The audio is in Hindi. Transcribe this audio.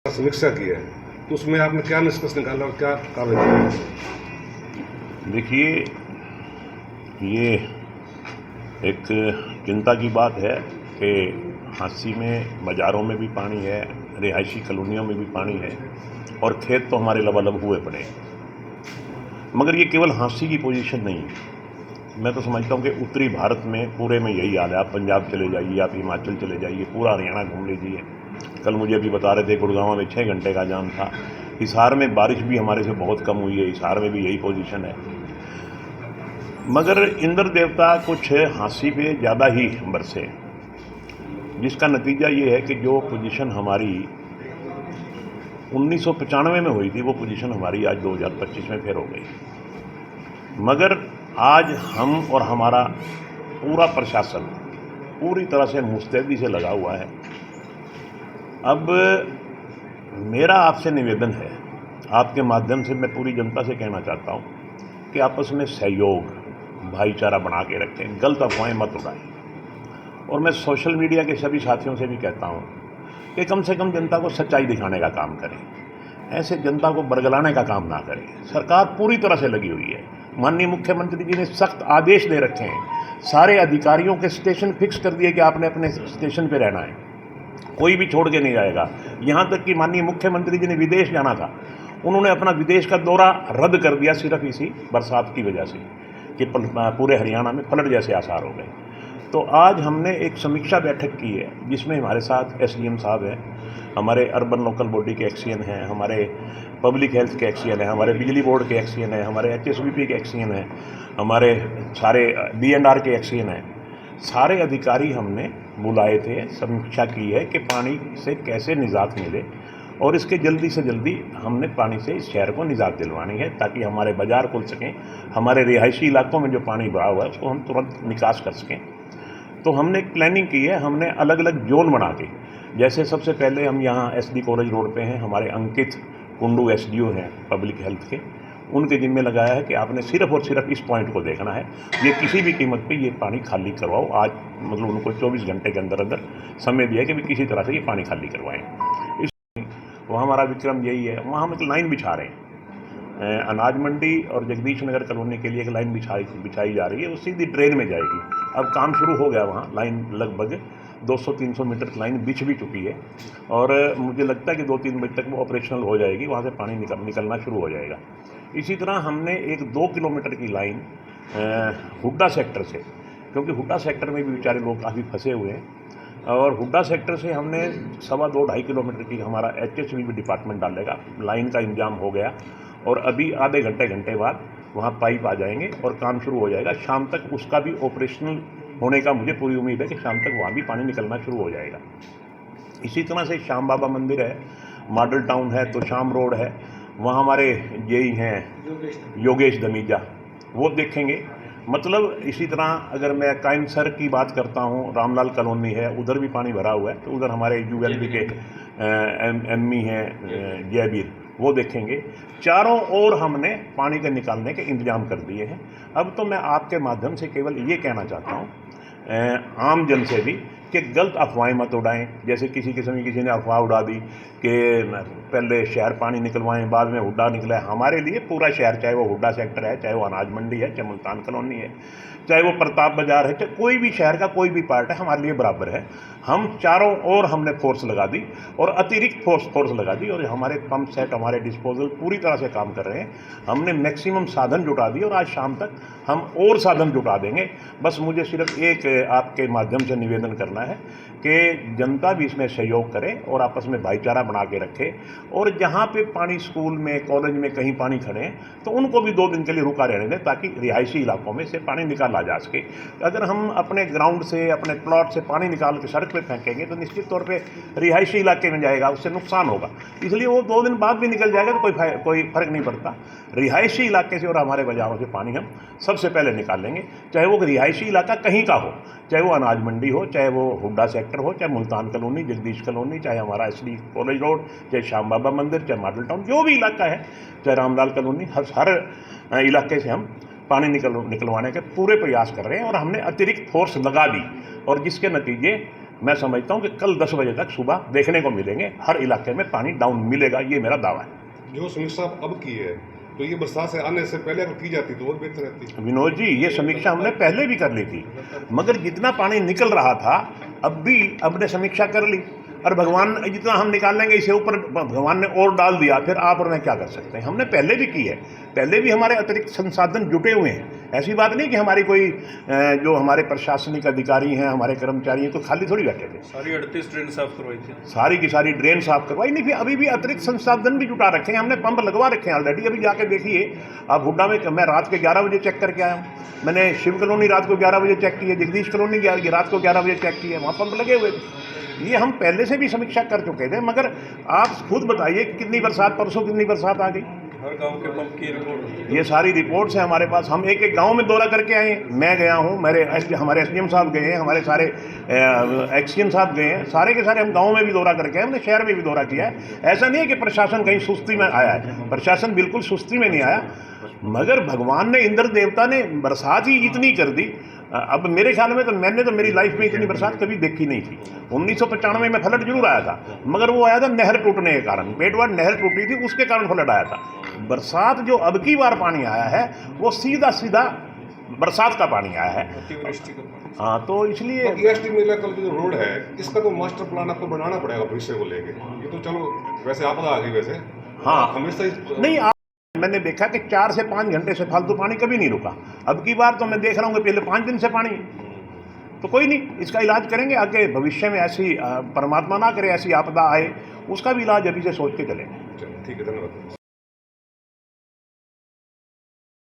समीक्षा की है, तो उसमें आपने क्या निष्कर्ष निकाला और क्या कार्रवाई की? देखिए, ये एक चिंता की बात है कि हांसी में बाज़ारों में भी पानी है, रिहायशी कॉलोनियों में भी पानी है और खेत तो हमारे लबालब हुए पड़े हैं। मगर ये केवल हांसी की पोजीशन नहीं है। मैं तो समझता हूँ कि उत्तरी भारत में पूरे में यही हाल है। आप पंजाब चले जाइए, आप हिमाचल चले जाइए, पूरा हरियाणा घूम लीजिए। कल मुझे अभी बता रहे थे गुड़गांव में 6 घंटे का जाम था। हिसार में बारिश भी हमारे से बहुत कम हुई है, हिसार में भी यही पोजीशन है। मगर इंद्र देवता कुछ हांसी पे ज़्यादा ही बरसे, जिसका नतीजा ये है कि जो पोजीशन हमारी 1995 में हुई थी, वो पोजीशन हमारी आज 2025 में फिर हो गई। मगर आज हम और हमारा पूरा प्रशासन पूरी तरह से मुस्तैदी से लगा हुआ है। अब मेरा आपसे निवेदन है, आपके माध्यम से मैं पूरी जनता से कहना चाहता हूँ कि आपस में सहयोग, भाईचारा बना के रखें, गलत अफवाहें मत उड़ाएं। और मैं सोशल मीडिया के सभी साथियों से भी कहता हूँ कि कम से कम जनता को सच्चाई दिखाने का काम करें, ऐसे जनता को बरगलाने का काम ना करें। सरकार पूरी तरह से लगी हुई है। माननीय मुख्यमंत्री जी ने सख्त आदेश दे रखे हैं, सारे अधिकारियों के स्टेशन फिक्स कर दिए कि आपने अपने स्टेशन पे रहना है, कोई भी छोड़ के नहीं जाएगा। यहाँ तक कि माननीय मुख्यमंत्री जी ने विदेश जाना था, उन्होंने अपना विदेश का दौरा रद्द कर दिया सिर्फ इसी बरसात की वजह से कि पूरे हरियाणा में फ्लड जैसे आसार हो गए। तो आज हमने एक समीक्षा बैठक की है, जिसमें हमारे साथ एसडीएम साहब हैं, हमारे अर्बन लोकल बॉडी के एक्सीएन हैं, हमारे पब्लिक हेल्थ के एक्सीएन हैं, हमारे बिजली बोर्ड के एक्सीएन हैं, हमारे एचएसबीपी के एक्सीएन हैं, हमारे सारे बीएनआर के एक्सीएन हैं। सारे अधिकारी हमने बुलाए थे, समीक्षा की है कि पानी से कैसे निजात मिले और इसके जल्दी से जल्दी हमने पानी से इस शहर को निजात दिलवानी है, ताकि हमारे बाज़ार खुल सकें, हमारे रिहायशी इलाकों में जो पानी भरा हुआ है उसको हम तुरंत निकास कर सकें। तो हमने एक प्लानिंग की है, हमने अलग अलग जोन बना के, जैसे सबसे पहले हम यहाँ एसडी कॉलेज रोड पे हैं, हमारे अंकित कुंडू एसडीओ हैं पब्लिक हेल्थ के, उनके जिम्मे लगाया है कि आपने सिर्फ और सिर्फ इस पॉइंट को देखना है, ये किसी भी कीमत पे ये पानी खाली करवाओ। आज मतलब उनको 24 घंटे के अंदर अंदर समय दिया है कि भी किसी तरह से ये पानी खाली करवाएं। इस वहाँ हमारा विक्रम यही है। वहाँ हम एक लाइन बिछा रहे हैं, अनाज मंडी और जगदीश नगर कॉलोनी के लिए एक लाइन बिछाई जा रही है, वो सीधी ड्रेन में जाएगी। अब काम शुरू हो गया, वहाँ लाइन लगभग 200-300 मीटर लाइन बिछ भी चुकी है और मुझे लगता है कि 2-3 बजे तक वो ऑपरेशनल हो जाएगी, वहाँ से पानी निकलना शुरू हो जाएगा। इसी तरह हमने एक 2 किलोमीटर की लाइन हुड्डा सेक्टर से, क्योंकि हुड्डा सेक्टर में भी बेचारे लोग काफ़ी फंसे हुए हैं, और हुड्डा सेक्टर से हमने 2.25 किलोमीटर की हमारा एचएसबीपी डिपार्टमेंट डालेगा। लाइन का इंतजाम हो गया और अभी आधे घंटे बाद वहाँ पाइप आ जाएंगे और काम शुरू हो जाएगा। शाम तक उसका भी ऑपरेशनल होने का मुझे पूरी उम्मीद है कि शाम तक वहाँ भी पानी निकलना शुरू हो जाएगा। इसी तरह से श्याम बाबा मंदिर है, मॉडल टाउन है, तो शाम रोड है, वहाँ हमारे यही हैं योगेश धमीजा, वो देखेंगे। मतलब इसी तरह अगर मैं काइमसर की बात करता हूँ, रामलाल कॉलोनी है, उधर भी पानी भरा हुआ है, तो उधर हमारे यूएलबी के एमई हैं जयवीर, वो देखेंगे। चारों ओर हमने पानी के निकालने के इंतजाम कर दिए हैं। अब तो मैं आपके माध्यम से केवल ये कहना चाहता हूँ आम जन से भी कि गलत अफवाहें मत उड़ाएं। जैसे किसी किस्म की किसी ने अफवाह उड़ा दी कि पहले शहर पानी निकलवाएं बाद में हुड्डा निकला है। हमारे लिए पूरा शहर, चाहे वो हुड्डा सेक्टर है, चाहे वो अनाज मंडी है, चाहे मुल्तान कॉलोनी है, चाहे वो प्रताप बाजार है, चाहे कोई भी शहर का कोई भी पार्ट है, हमारे लिए बराबर है। हम चारों ओर हमने फोर्स लगा दी और अतिरिक्त फोर्स लगा दी, और हमारे पंप सेट, हमारे डिस्पोजल पूरी तरह से काम कर रहे हैं। हमने मैक्सिमम साधन जुटा दिए और आज शाम तक हम और साधन जुटा देंगे। बस मुझे सिर्फ एक आपके माध्यम से निवेदन करना है कि जनता भी इसमें सहयोग करे और आपस में भाईचारा बना के रखे, और जहाँ पे पानी स्कूल में, कॉलेज में कहीं पानी खड़े हैं तो उनको भी 2 दिन के लिए रुका रहने दें, ताकि रिहायशी इलाकों में से पानी निकाला जा सके। अगर हम अपने ग्राउंड से, अपने प्लॉट से पानी निकाल के सड़क पे फेंकेंगे तो निश्चित तौर पे रिहायशी इलाके में जाएगा, उससे नुकसान होगा। इसलिए वो 2 दिन बाद भी निकल जाएगा तो कोई फर्क नहीं पड़ता। रिहायशी इलाके से और हमारे बाजारों से पानी हम सबसे पहले निकालेंगे, चाहे वो रिहायशी इलाका कहीं का हो, चाहे वो अनाज मंडी हो, चाहे वो हुड्डा सेक्टर हो, चाहे मुल्तान कॉलोनी, जगदीश कॉलोनी, चाहे हमारा एसडी कॉलेज रोड, चाहे श्याम बाबा मंदिर, चाहे मॉडल टाउन, जो भी इलाका है, चाहे रामलाल कॉलोनी, हर इलाके से हम पानी निकलवाने के पूरे प्रयास कर रहे हैं। और हमने अतिरिक्त फोर्स लगा दी, और जिसके नतीजे मैं समझता हूँ कि कल 10 बजे तक सुबह देखने को मिलेंगे, हर इलाके में पानी डाउन मिलेगा, ये मेरा दावा है। जो समीक्षा अब की है तो ये बरसात से आने से पहले अगर की जाती तो और बेहतर रहती। विनोद जी, ये समीक्षा हमने पहले भी कर ली थी, मगर जितना पानी निकल रहा था अब समीक्षा कर ली, और भगवान जितना हम निकाल लेंगे इसे ऊपर भगवान ने और डाल दिया, फिर आप और मैं क्या कर सकते हैं। हमने पहले भी की है, पहले भी हमारे अतिरिक्त संसाधन जुटे हुए हैं। ऐसी बात नहीं कि हमारी कोई जो हमारे प्रशासनिक अधिकारी हैं, हमारे कर्मचारी हैं, तो खाली थोड़ी बैठे थे। सारी 38 ड्रेन साफ करवाई थी, सारी की सारी ड्रेन साफ करवाई नहीं, फिर अभी भी अतिरिक्त संसाधन भी जुटा रखे हैं, हमने पंप लगवा रखे हैं ऑलरेडी। अभी जाके देखिए आप हुड्डा में, मैं रात के 11 बजे चेक करके आया हूँ, मैंने शिव कॉलोनी रात को 11 बजे चेक की है, जगदीश कॉलोनी रात को 11 बजे चेक की है, वहाँ पंप लगे हुए थे। ये हम पहले से भी समीक्षा कर चुके थे, मगर आप खुद बताइए कितनी बरसात, परसों कितनी बरसात आ गई। हर गांव के पंप की रिपोर्ट, ये सारी रिपोर्ट्स हैं हमारे पास। हम एक एक गांव में दौरा करके आए हैं, मैं गया हूं, हमारे एसडीएम साहब गए हैं, हमारे सारे एक्सडीएम साहब गए हैं, सारे के सारे हम गाँव में भी दौरा करके आए, हमने शहर में भी दौरा किया है। ऐसा नहीं है कि प्रशासन कहीं सुस्ती में आया है, प्रशासन बिल्कुल सुस्ती में नहीं आया, मगर भगवान ने, इंद्र देवता ने बरसात ही इतनी कर दी। अब मेरे ख्याल में तो मैंने तो मेरी लाइफ में इतनी बरसात कभी देखी नहीं थी। 1995 में फ्लड जरूर आया था, मगर वो आया था नहर टूटने के कारण, पेटवार नहर टूटी थी, उसके कारण फ्लड आया था। बरसात जो अब की बार पानी आया है वो सीधा सीधा बरसात का पानी आया है। अतिवृष्टि का पानी। हाँ, तो इसलिए ईएसटी मेला का जो रोड है इसका तो मास्टर प्लान आपको बनाना पड़ेगा भविष्य को लेके। ये तो चलो वैसे आपदा आ गई, वैसे हाँ हमेशा नहीं, मैंने देखा कि 4 से 5 घंटे से फालतू पानी कभी नहीं रुका। अब की बार तो मैं देख रहा हूँ कि पहले 5 दिन से पानी, तो कोई नहीं, इसका इलाज करेंगे आगे। भविष्य में ऐसी परमात्मा ना करे ऐसी आपदा आए, उसका भी इलाज अभी से सोच के चलेंगे। ठीक है, धन्यवाद।